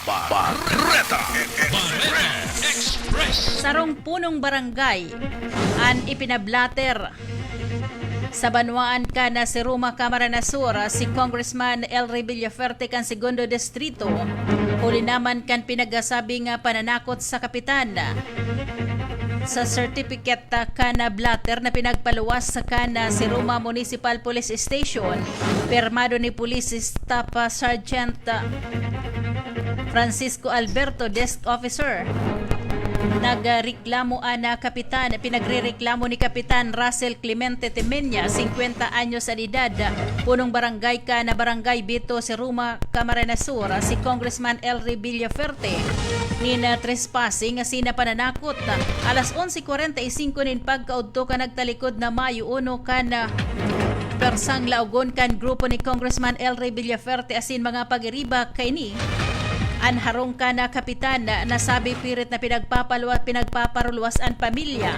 Barreta Express. Sarong punong barangay an ipinablater sa banwaan ka na si Ruma Camarines Sur si Congressman Elry Villaferte kan Segundo Distrito huli naman kan pinagasabi nga pananakot sa kapitan sa certificate ka na blatter na pinagpaluwas sa kana si Ruma Municipal Police Station permado ni Police Staff Sergeant Francisco Alberto, Desk Officer. Nagreklamo ana kapitan, pinagrereklamo ni Kapitan Russell Clemente Temenya, 50 anyos sa edad, punong barangay ka na barangay Bito si Ruma Camarines Sur, si Congressman Elry Villaferte ni na trespassing sina pananakot. Alas 11:45 nin pagkaudto ka nagtalikod na Mayo 1 ka na persang laugon kan grupo ni Congressman Elry Villaferte asin mga pagiriba kay ni anharong ka na kapitan na nasabi pirit na pinagpaparuluwas ang pamilya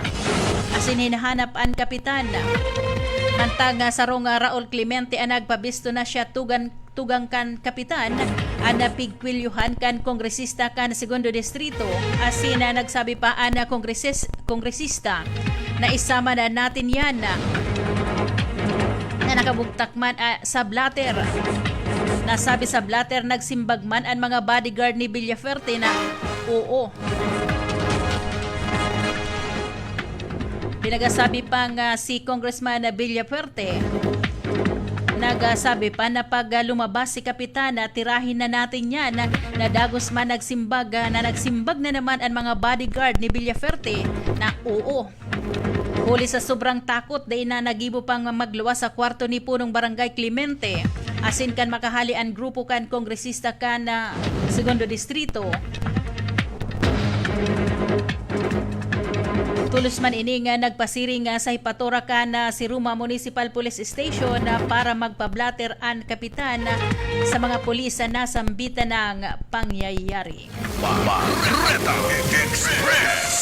asin hinahanap ang kapitan hantang sarong Raul Clemente ang nagpabisto na siya tugang kan kapitan ang napigkwilyuhan kan kongresista kan Segundo Distrito asin na nagsabi pa ang kongresista na isama na natin yan na nakabugtak man sa blatter. Nasabi sa blatter nagsimbag man ang mga bodyguard ni Villaferte na oo. Pinagasabi pa nga si Congressman Villaferte nagsabi pa na pag lumabas si kapitana tirahin na natin yan na dagos man nagsimbag na naman ang mga bodyguard ni Villaferte na oo. Huli sa sobrang takot dahil na nagibo pang magluwas sa kwarto ni punong barangay Clemente asin kan makahali ang grupo kan kongresista kan na Segundo Distrito. Tulos man ini nga nagpasiring sa hipatora kan na si Ruma Municipal Police Station para magpablater ang kapitan sa mga pulis na sambitan ng pangyayari. Barreta Express.